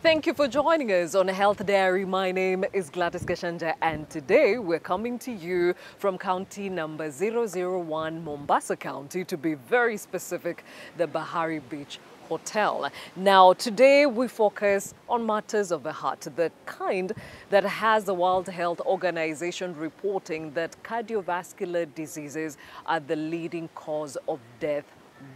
Thank you for joining us on Health Diary. My name is Gladys Gashanja, and today we're coming to you from county number 001, Mombasa County, to be very specific, the Bahari Beach Hotel. Now, today we focus on matters of the heart, the kind that has the World Health Organization reporting that cardiovascular diseases are the leading cause of death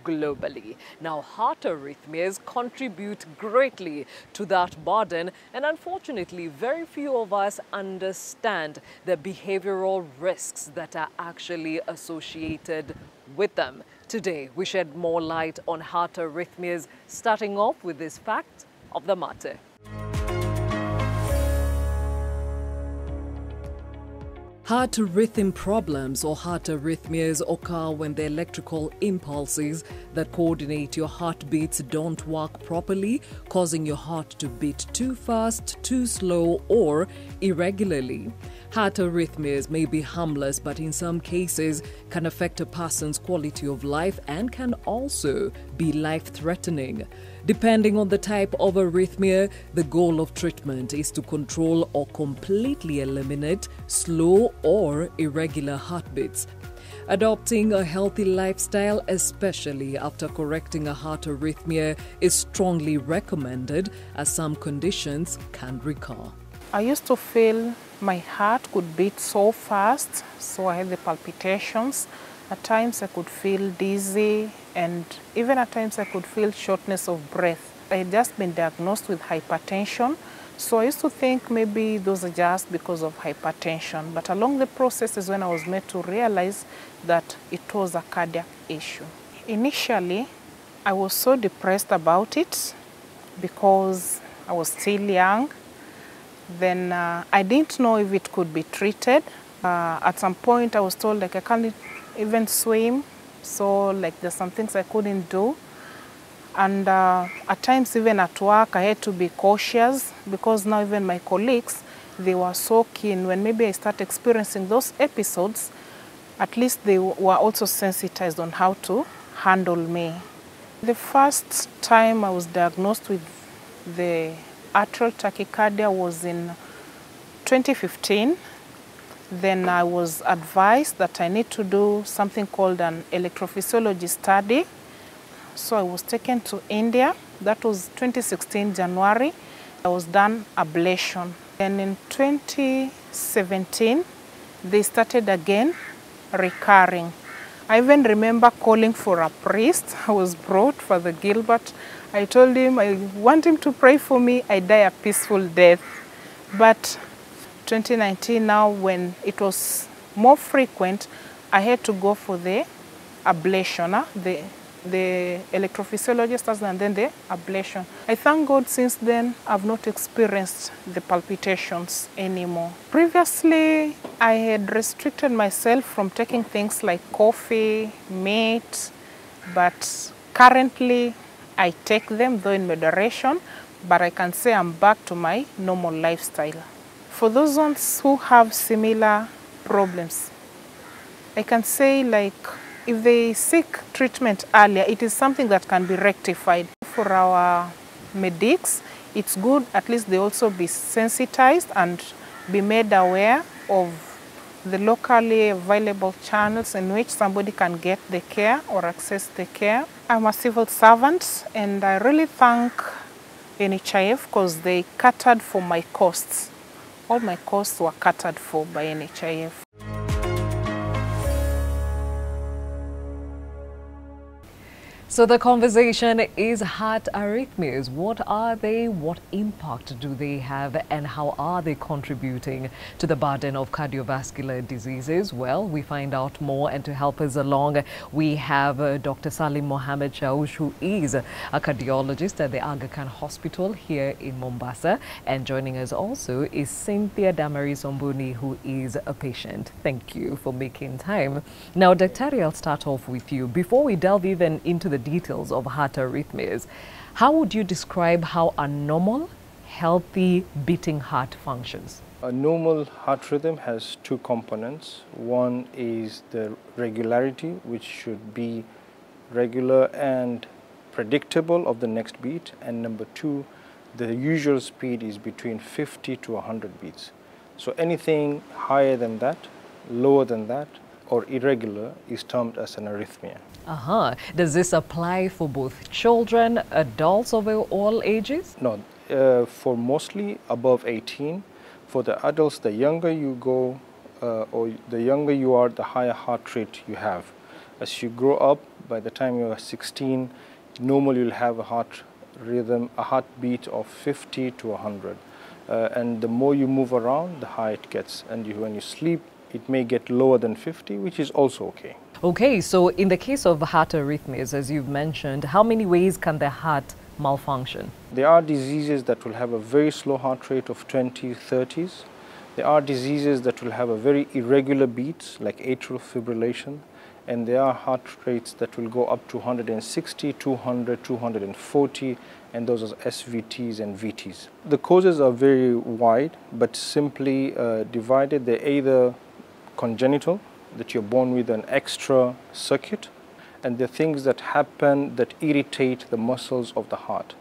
globally. Now, heart arrhythmias contribute greatly to that burden, and unfortunately, very few of us understand the behavioral risks that are actually associated with them. Today, we shed more light on heart arrhythmias, starting off with this fact of the matter. Heart rhythm problems or heart arrhythmias occur when the electrical impulses that coordinate your heartbeats don't work properly, causing your heart to beat too fast, too slow, or irregularly. Heart arrhythmias may be harmless, but in some cases can affect a person's quality of life and can also be life-threatening. Depending on the type of arrhythmia, the goal of treatment is to control or completely eliminate slow or irregular heartbeats. Adopting a healthy lifestyle, especially after correcting a heart arrhythmia, is strongly recommended as some conditions can recur. I used to feel my heart could beat so fast, so I had the palpitations. At times I could feel dizzy, and even at times I could feel shortness of breath. I had just been diagnosed with hypertension, so I used to think maybe those are just because of hypertension. But along the process is when I was made to realize that it was a cardiac issue. Initially, I was so depressed about it because I was still young. Then I didn't know if it could be treated. At some point I was told I can't even swim, so there's some things I couldn't do. And at times even at work I had to be cautious because now even my colleagues, they were so keen when maybe I start experiencing those episodes, at least they were also sensitized on how to handle me. The first time I was diagnosed with the atrial tachycardia was in 2015. Then I was advised that I need to do something called an electrophysiology study. So I was taken to India. That was 2016 January. I was done ablation. And in 2017, they started again recurring. I even remember calling for a priest. I was brought, Father Gilbert. I told him I want him to pray for me. I die a peaceful death. But 2019 now, when it was more frequent, I had to go for the ablation, the electrophysiologist and then the ablation. I thank God since then I've not experienced the palpitations anymore. Previously, I had restricted myself from taking things like coffee, meat, but currently I take them, though in moderation, but I can say I'm back to my normal lifestyle. For those ones who have similar problems, I can say if they seek treatment earlier, it is something that can be rectified. For our medics, it's good at least they also be sensitized and be made aware of the locally available channels in which somebody can get the care or access the care. I'm a civil servant and I really thank NHIF because they catered for my costs. All my costs were catered for by NHIF. So the conversation is heart arrhythmias. What are they? What impact do they have? And how are they contributing to the burden of cardiovascular diseases? Well, we find out more, and to help us along, we have Dr. Salim Mohammed Shaush, who is a cardiologist at the Aga Khan Hospital here in Mombasa. And joining us also is Cynthia Damaris Ombuni, who is a patient. Thank you for making time. Now, Dr. I'll start off with you. Before we delve even into the details of heart arrhythmias, how would you describe how a normal, healthy beating heart functions? A normal heart rhythm has two components. One is the regularity, which should be regular and predictable of the next beat, and number two, the usual speed is between 50 to 100 beats. So anything higher than that, lower than that, or irregular is termed as an arrhythmia. Does this apply for both children, adults of all ages? No, for mostly above 18. For the adults, the younger you go, or the younger you are, the higher heart rate you have. As you grow up, by the time you are 16, normally you'll have a heart rhythm, a heartbeat of 50 to 100. And the more you move around, the higher it gets. And when you sleep, it may get lower than 50, which is also okay. Okay, so in the case of heart arrhythmias, as you've mentioned, how many ways can the heart malfunction? There are diseases that will have a very slow heart rate of 20, 30s. There are diseases that will have a very irregular beats, like atrial fibrillation. And there are heart rates that will go up to 160, 200, 240, and those are SVTs and VTs. The causes are very wide, but simply divided. They're either congenital, that you're born with an extra circuit, and the things that happen that irritate the muscles of the heart.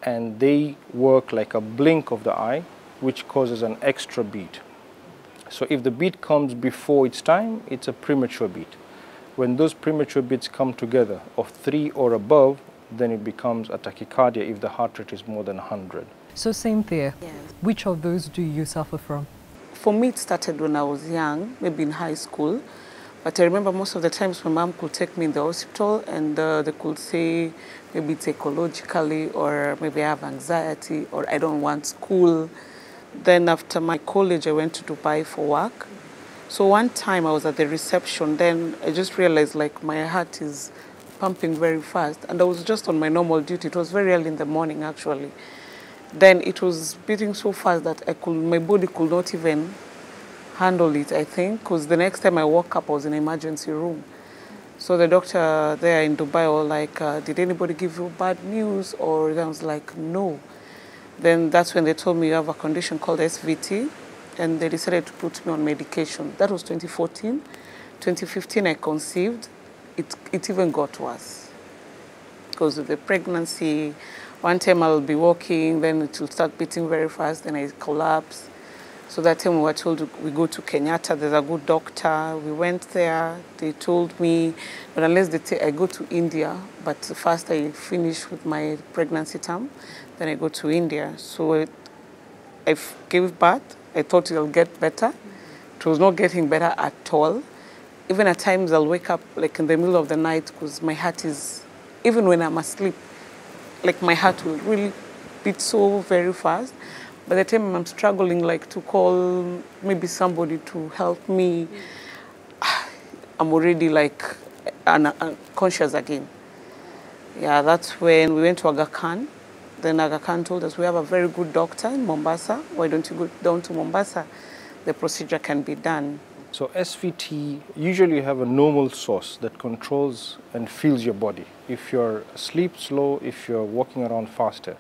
And they work like a blink of the eye, which causes an extra beat. So if the beat comes before its time, it's a premature beat. When those premature beats come together of 3 or above, then it becomes a tachycardia if the heart rate is more than 100. So Cynthia, Yes. which of those do you suffer from? For me, it started when I was young, maybe in high school. But I remember most of the times my mom could take me in the hospital and they could say maybe it's ecologically, or maybe I have anxiety, or I don't want school. Then after my college, I went to Dubai for work. So one time I was at the reception, then I just realized like my heart is pumping very fast. And I was just on my normal duty. It was very early in the morning actually. Then it was beating so fast that my body could not even handle it, I think, because the next time I woke up, I was in an emergency room. So the doctor there in Dubai was like, did anybody give you bad news? Or I was like, no. Then that's when they told me you have a condition called SVT, and they decided to put me on medication. That was 2014. 2015, I conceived. It even got worse because of the pregnancy. One time I'll be walking, then it will start beating very fast, then I collapse. So that time we were told we go to Kenyatta, there's a good doctor. We went there, they told me, but unless I go to India, but first I finish with my pregnancy term, then I go to India. So I gave birth, I thought it'll get better. It was not getting better at all. Even at times I'll wake up like in the middle of the night because my heart is, even when I'm asleep, like my heart will really beat so very fast. By the time I'm struggling like to call maybe somebody to help me, I'm already like unconscious again. Yeah, that's when we went to Aga Khan. Then Aga Khan told us, we have a very good doctor in Mombasa. Why don't you go down to Mombasa? The procedure can be done. So SVT, usually you have a normal source that controls and feels your body. If you're asleep, slow, if you're walking around, faster.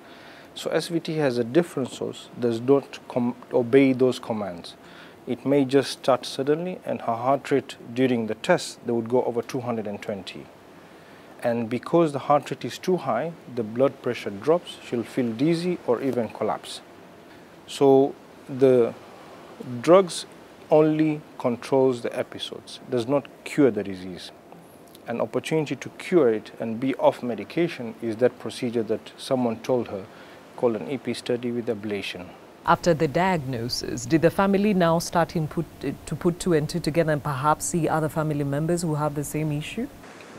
So SVT has a different source, does not obey those commands. It may just start suddenly, and her heart rate during the test, they would go over 220. And because the heart rate is too high, the blood pressure drops, she'll feel dizzy or even collapse. So the drugs only controls the episodes, does not cure the disease. An opportunity to cure it and be off medication is that procedure that someone told her, called an EP study with ablation. After the diagnosis, did the family now start to put two and two together and perhaps see other family members who have the same issue?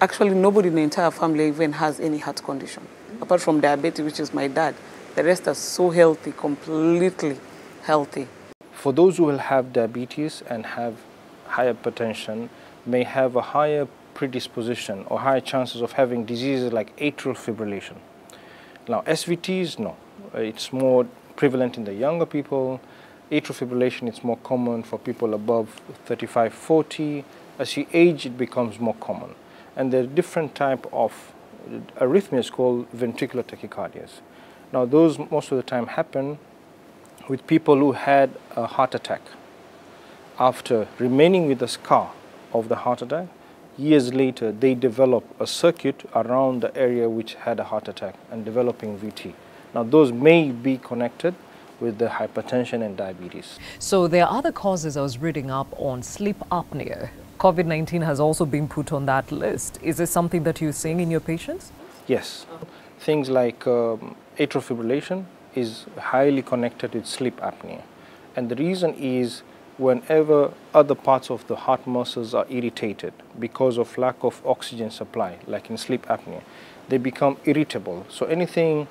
Actually, nobody in the entire family even has any heart condition, apart from diabetes, which is my dad. The rest are so healthy, completely healthy. For those who will have diabetes and have hypertension, may have a higher predisposition or higher chances of having diseases like atrial fibrillation. Now, SVTs, no. It's more prevalent in the younger people. Atrial fibrillation is more common for people above 35, 40. As you age, it becomes more common. And there are different type of arrhythmias called ventricular tachycardias. Now, those most of the time happen with people who had a heart attack. After remaining with the scar of the heart attack, years later, they develop a circuit around the area which had a heart attack and developing VT. Now those may be connected with the hypertension and diabetes. So there are other causes. I was reading up on sleep apnea. COVID-19 has also been put on that list. Is this something that you're seeing in your patients? Yes. Things like atrial fibrillation is highly connected with sleep apnea. And the reason is whenever other parts of the heart muscles are irritated because of lack of oxygen supply, like in sleep apnea, they become irritable. So anything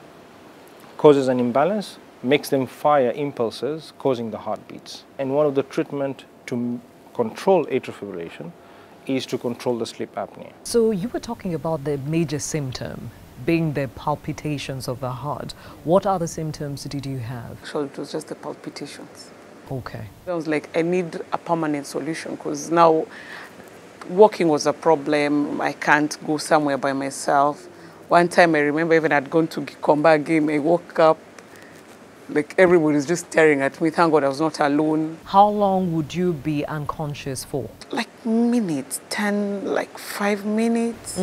causes an imbalance, makes them fire impulses, causing the heartbeats. And one of the treatment to control atrial fibrillation is to control the sleep apnea. So you were talking about the major symptom being the palpitations of the heart. What other symptoms did you have? So it was just the palpitations. Okay. I was like, I need a permanent solution because now walking was a problem. I can't go somewhere by myself. One time I remember even I'd gone to Gikomba game. I woke up, like everybody's just staring at me. Thank God I was not alone. How long would you be unconscious for? Like minutes, 10, like 5 minutes.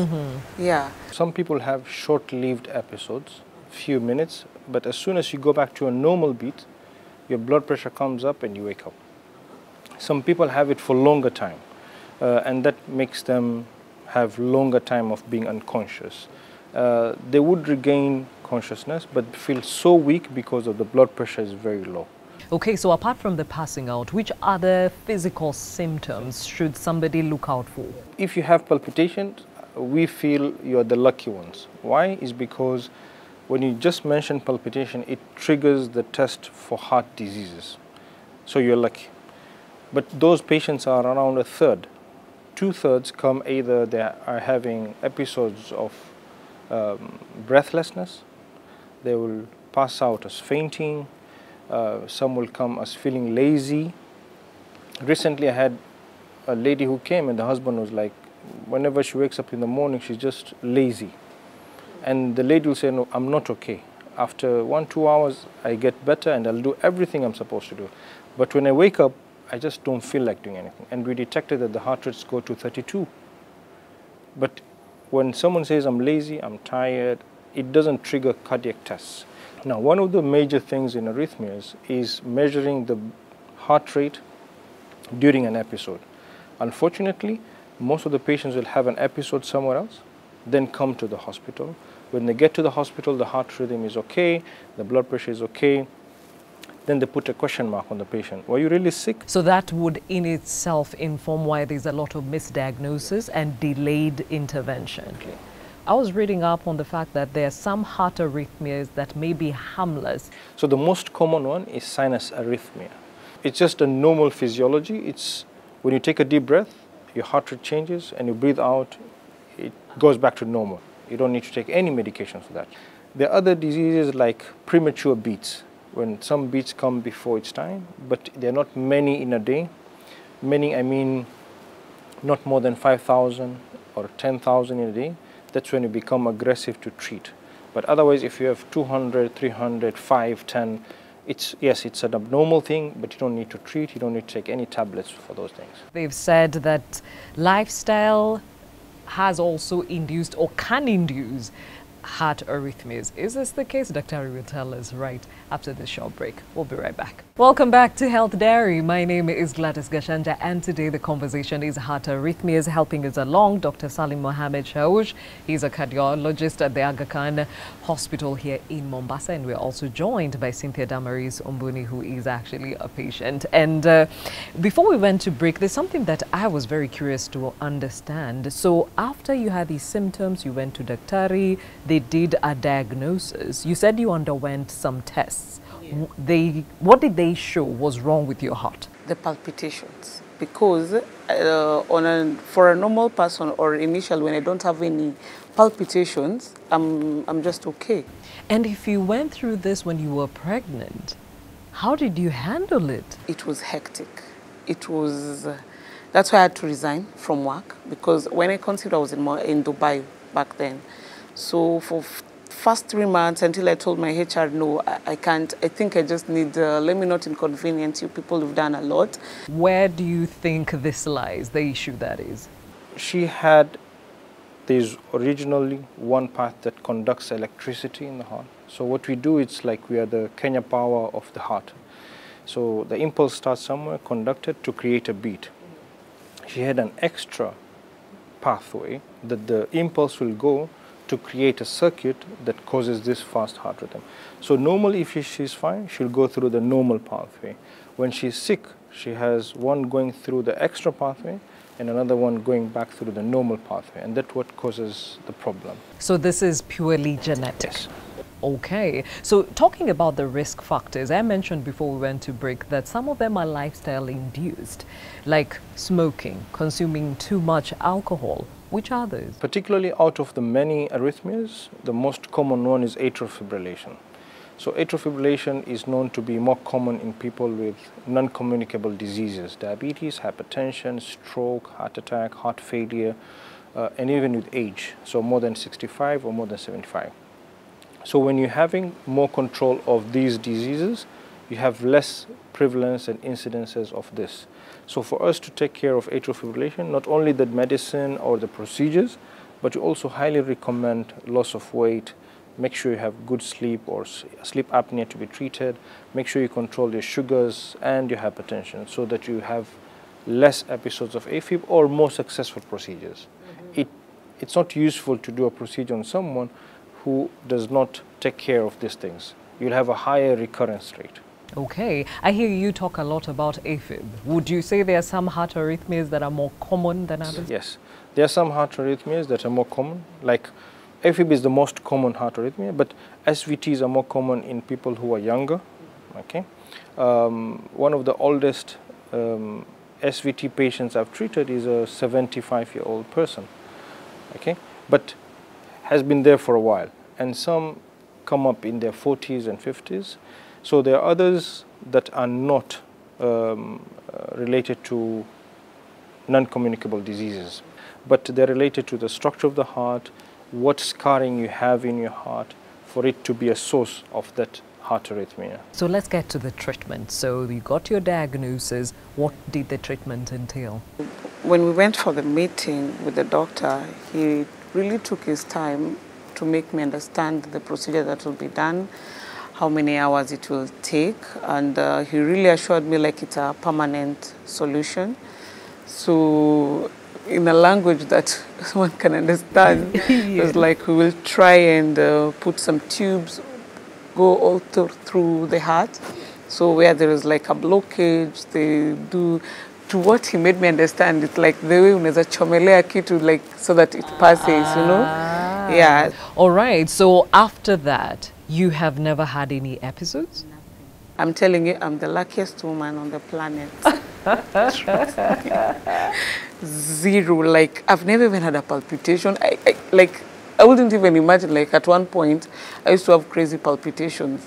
Yeah. Some people have short-lived episodes, few minutes, but as soon as you go back to a normal beat, your blood pressure comes up and you wake up. Some people have it for longer time, and that makes them have longer time of being unconscious. They would regain consciousness, but feel so weak because of the blood pressure is very low. Okay, so apart from the passing out, which other physical symptoms should somebody look out for? If you have palpitations, we feel you're the lucky ones. Why? Is because when you just mention palpitation, it triggers the test for heart diseases. So you're lucky. But those patients are around a third. 2/3 come either they are having episodes of breathlessness, they will pass out as fainting, some will come as feeling lazy. Recently I had a lady who came and the husband was like, whenever she wakes up in the morning, she's just lazy. And the lady will say, no, I'm not okay. After 1-2 hours, I get better and I'll do everything I'm supposed to do. But when I wake up, I just don't feel like doing anything. And we detected that the heart rates go to 32. But when someone says, I'm lazy, I'm tired, it doesn't trigger cardiac tests. Now, one of the major things in arrhythmias is measuring the heart rate during an episode. Unfortunately, most of the patients will have an episode somewhere else, then come to the hospital. When they get to the hospital, the heart rhythm is okay, the blood pressure is okay, then they put a question mark on the patient. Were you really sick? So that would in itself inform why there's a lot of misdiagnosis and delayed intervention. Okay. I was reading up on the fact that there are some heart arrhythmias that may be harmless. So the most common one is sinus arrhythmia. It's just a normal physiology. It's when you take a deep breath, your heart rate changes, and you breathe out, it goes back to normal. You don't need to take any medication for that. There are other diseases like premature beats, when some beats come before its time, but there are not many in a day. Many, I mean, not more than 5,000 or 10,000 in a day. That's when you become aggressive to treat. But otherwise, if you have 200, 300, 5, 10, yes, it's an abnormal thing, but you don't need to treat, you don't need to take any tablets for those things. They've said that lifestyle has also induced or can induce heart arrhythmias. Is this the case? Dr. Ari will tell us right after this short break. We'll be right back. Welcome back to Health Diary. My name is Gladys Gashanja, and today the conversation is heart arrhythmias. Helping us along, Dr. Salim Mohammed Shauj. He's a cardiologist at the Aga Khan Hospital here in Mombasa, and we're also joined by Cynthia Damaris Ombuni, who is actually a patient. And before we went to break, there's something that I was very curious to understand. So after you had these symptoms, you went to Daktari, they did a diagnosis. You said you underwent some tests. Yeah. What did they show was wrong with your heart? The palpitations. Because for a normal person or initial, when I don't have any palpitations, I'm just okay. And if you went through this when you were pregnant, how did you handle it? It was hectic. It was, that's why I had to resign from work, because when I conceived, I was in Dubai back then. So for first 3 months, until I told my HR, no, I can't. I think I just need, let me not inconvenience you. People who've done a lot. Where do you think this lies, the issue that is? There's originally one part that conducts electricity in the heart. So what we do, it's like we are the Kenya power of the heart. So the impulse starts somewhere, conducted to create a beat. She had an extra pathway that the impulse will go to create a circuit that causes this fast heart rhythm. So normally if she's fine, she'll go through the normal pathway. When she's sick, she has one going through the extra pathway and another one going back through the normal pathway, and that's what causes the problem. So this is purely genetic? Yes. Okay. So talking about the risk factors, I mentioned before we went to break that some of them are lifestyle induced, like smoking, consuming too much alcohol. Which are those? Particularly out of the many arrhythmias, the most common one is atrial fibrillation. So atrial fibrillation is known to be more common in people with non-communicable diseases, diabetes, hypertension, stroke, heart attack, heart failure, and even with age, so more than 65 or more than 75. So when you're having more control of these diseases, you have less prevalence and incidences of this. So for us to take care of atrial fibrillation, not only the medicine or the procedures, but you also highly recommend loss of weight, make sure you have good sleep or sleep apnea to be treated, make sure you control your sugars and your hypertension so that you have less episodes of AFib or more successful procedures. It's not useful to do a procedure on someone who does not take care of these things. You'll have a higher recurrence rate. Okay. I hear you talk a lot about AFib. Would you say there are some heart arrhythmias that are more common than others? Yes. There are some heart arrhythmias that are more common, like AFib is the most common heart arrhythmia, but SVTs are more common in people who are younger. Okay. One of the oldest SVT patients I've treated is a 75-year-old person. Okay. But has been there for a while, and some come up in their 40s and 50s. So there are others that are not related to non-communicable diseases, but they're related to the structure of the heart, what scarring you have in your heart for it to be a source of that heart arrhythmia. So let's get to the treatment. So you got your diagnosis. What did the treatment entail? When we went for the meeting with the doctor, he really took his time to make me understand the procedure that will be done, how many hours it will take, and he really assured me like it's a permanent solution. So in a language that one can understand, it's like we will try and put some tubes, go all through the heart. So where there is like a blockage, they do, to what he made me understand, it's like the way unaweza chomelea kitu, like so that it passes, you know? Yeah. All right. So after that, you have never had any episodes? I'm telling you, I'm the luckiest woman on the planet. Zero. Like, I've never even had a palpitation. I wouldn't even imagine, like, at one point, I used to have crazy palpitations.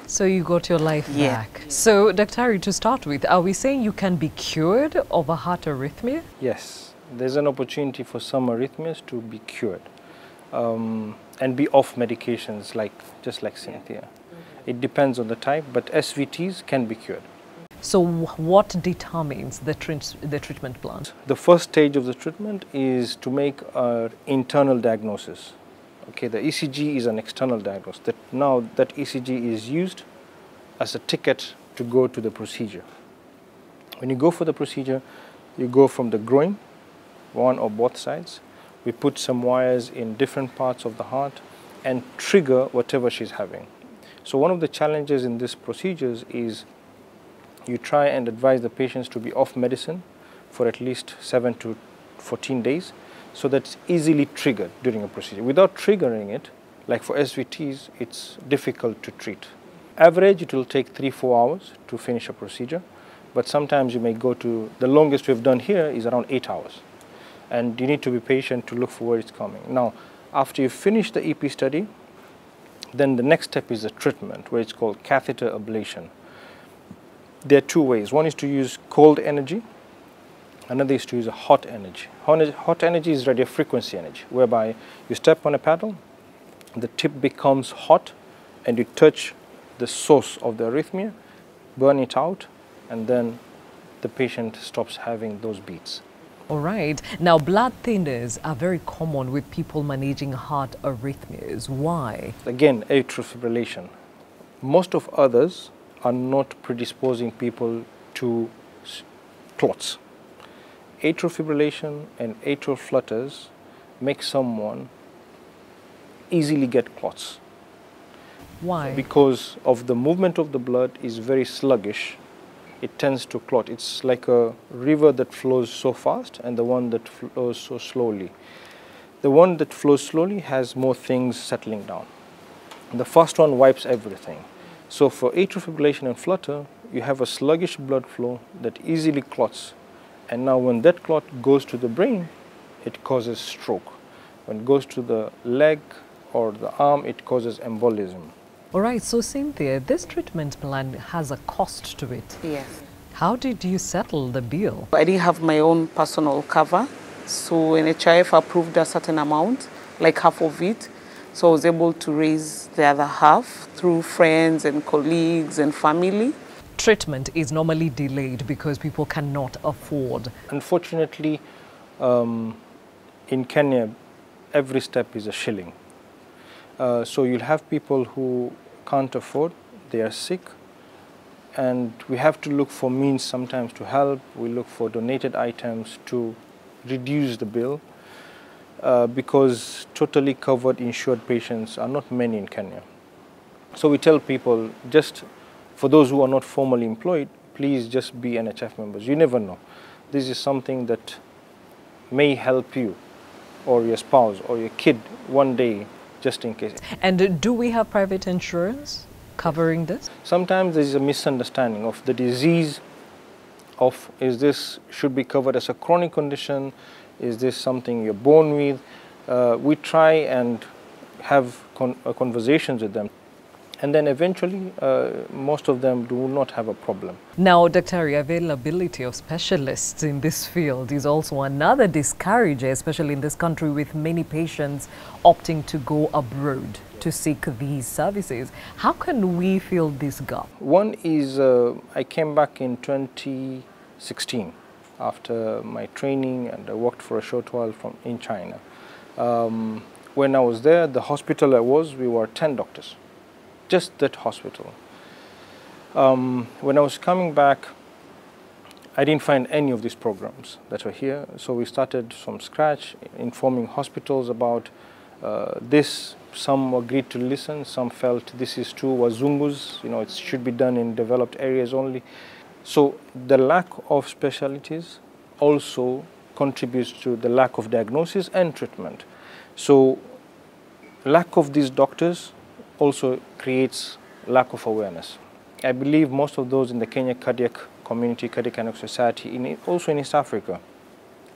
So you got your life back. So, Dr. to start with, are we saying you can be cured of a heart arrhythmia? Yes, there's an opportunity for some arrhythmias to be cured and be off medications, just like Cynthia. It depends on the type, but SVTs can be cured. So what determines the treatment plan? The first stage of the treatment is to make an internal diagnosis. Okay, the ECG is an external diagnosis. Now that ECG is used as a ticket to go to the procedure. When you go for the procedure, you go from the groin, one or both sides. We put some wires in different parts of the heart and trigger whatever she's having. So one of the challenges in these procedures is you try and advise the patients to be off medicine for at least 7 to 14 days so that it's easily triggered during a procedure. Without triggering it, like for SVTs, it's difficult to treat. Average, it will take 3-4 hours to finish a procedure, but sometimes you may go to, the longest we've done here is around 8 hours. And you need to be patient to look for where it's coming. Now, after you finish the EP study, then the next step is the treatment, where it's called catheter ablation. There are two ways. One is to use cold energy. Another is to use a hot energy. Hot energy is radio frequency energy, whereby you step on a paddle, the tip becomes hot, and you touch the source of the arrhythmia, burn it out, and then the patient stops having those beats. All right. Now, blood thinners are very common with people managing heart arrhythmias. Why? Again, atrial fibrillation. Most of others are not predisposing people to clots. Atrial fibrillation and atrial flutters make someone easily get clots. Why? Because of the movement of the blood is very sluggish, it tends to clot. It's like a river that flows so fast and the one that flows so slowly. The one that flows slowly has more things settling down. The first one wipes everything. So for atrial fibrillation and flutter, you have a sluggish blood flow that easily clots. And now when that clot goes to the brain, it causes stroke. When it goes to the leg or the arm, it causes embolism. All right, so Cynthia, this treatment plan has a cost to it. Yes. How did you settle the bill? I didn't have my own personal cover, so NHIF approved a certain amount, like half of it. So I was able to raise the other half through friends and colleagues and family. Treatment is normally delayed because people cannot afford. Unfortunately, in Kenya, every step is a shilling. So you'll have people who can't afford, they are sick, and we have to look for means sometimes to help. We look for donated items to reduce the bill because totally covered insured patients are not many in Kenya. So we tell people, just for those who are not formally employed, please just be NHF members. You never know. This is something that may help you or your spouse or your kid one day, just in case. And do we have private insurance covering this? Sometimes there is a misunderstanding of the disease, of is this should be covered as a chronic condition, is this something you're born with? We try and have conversations with them. And then eventually, most of them do not have a problem. Now, Dr. availability of specialists in this field is also another discourager, especially in this country with many patients opting to go abroad to seek these services. How can we fill this gap? One is I came back in 2016 after my training, and I worked for a short while in China. When I was there, the hospital we were 10 doctors. Just that hospital. When I was coming back, I didn't find any of these programs that were here. So we started from scratch, informing hospitals about this. Some agreed to listen, some felt this is too wazungus, it should be done in developed areas only. So the lack of specialties also contributes to the lack of diagnosis and treatment. So lack of these doctors also creates lack of awareness. I believe most of those in the Kenya cardiac community, cardiac society, also in East Africa,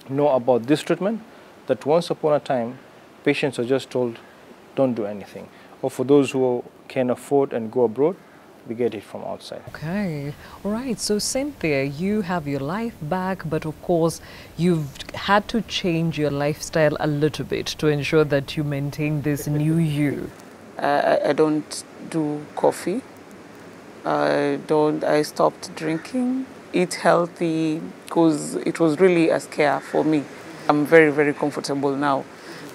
know about this treatment, that once upon a time, patients are just told, don't do anything. Or for those who can afford and go abroad, we get it from outside. Okay, all right. So Cynthia, you have your life back, but of course, you've had to change your lifestyle a little bit to ensure that you maintain this new you. I don't do coffee. I stopped drinking, eat healthy, because it was really a scare for me. I'm very, very comfortable now,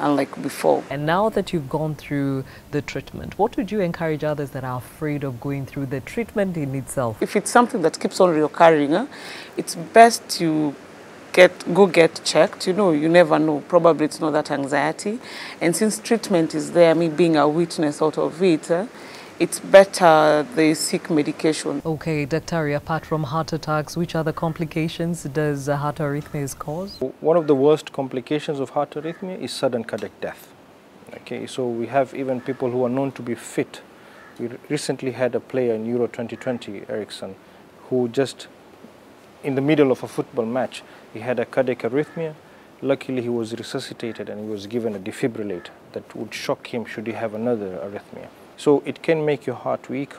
unlike before. And now that you've gone through the treatment, what would you encourage others that are afraid of going through the treatment in itself? If it's something that keeps on reoccurring, it's best to go get checked. You never know. Probably it's not that anxiety. And since treatment is there, me being a witness out of it, it's better they seek medication. Okay, Dr. apart from heart attacks, which other complications does heart arrhythmias cause? One of the worst complications of heart arrhythmia is sudden cardiac death. Okay, so we have even people who are known to be fit. We recently had a player in Euro 2020, Ericsson, who just in the middle of a football match, he had a cardiac arrhythmia. Luckily, he was resuscitated and he was given a defibrillator that would shock him should he have another arrhythmia. So it can make your heart weak,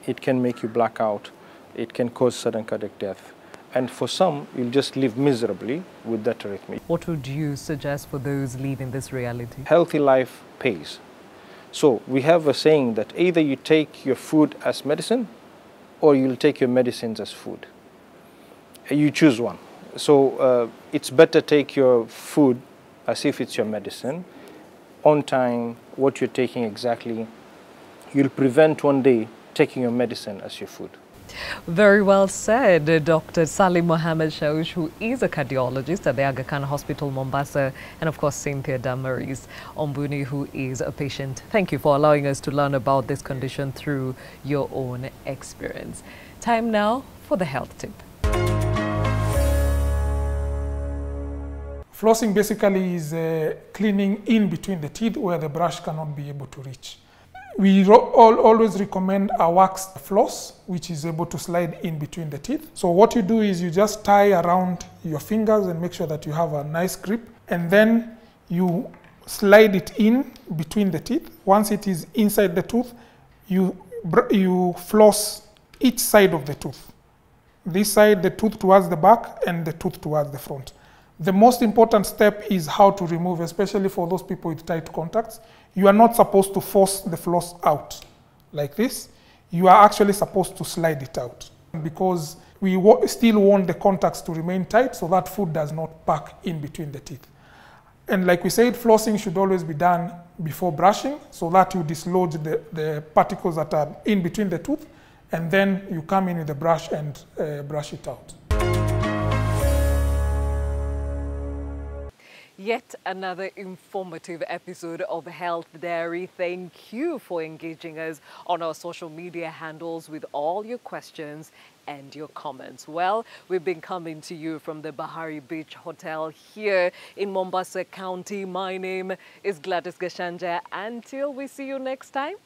it can make you black out, it can cause sudden cardiac death. And for some, you'll just live miserably with that arrhythmia. What would you suggest for those living this reality? Healthy life pays. So we have a saying that either you take your food as medicine or you'll take your medicines as food. You choose one. So it's better take your food as if it's your medicine, on time, what you're taking exactly. You'll prevent one day taking your medicine as your food. Very well said, Dr. Salim Mohammed Shaush, who is a cardiologist at the Aga Khan Hospital, Mombasa, and of course Cynthia Damaris Ombuni, who is a patient. Thank you for allowing us to learn about this condition through your own experience. Time now for the health tip. Flossing basically is cleaning in between the teeth where the brush cannot be able to reach. We always recommend a waxed floss, which is able to slide in between the teeth. So what you do is you just tie around your fingers and make sure that you have a nice grip, and then you slide it in between the teeth. Once it is inside the tooth, you floss each side of the tooth. This side, the tooth towards the back, and the tooth towards the front. The most important step is how to remove, especially for those people with tight contacts. You are not supposed to force the floss out like this. You are actually supposed to slide it out, because we still want the contacts to remain tight so that food does not pack in between the teeth. And like we said, flossing should always be done before brushing so that you dislodge the particles that are in between the tooth, and then you come in with the brush and brush it out. Yet another informative episode of Health Diary. Thank you for engaging us on our social media handles with all your questions and your comments. Well, we've been coming to you from the Bahari Beach Hotel here in Mombasa County. My name is Gladys Gashanja. Until we see you next time,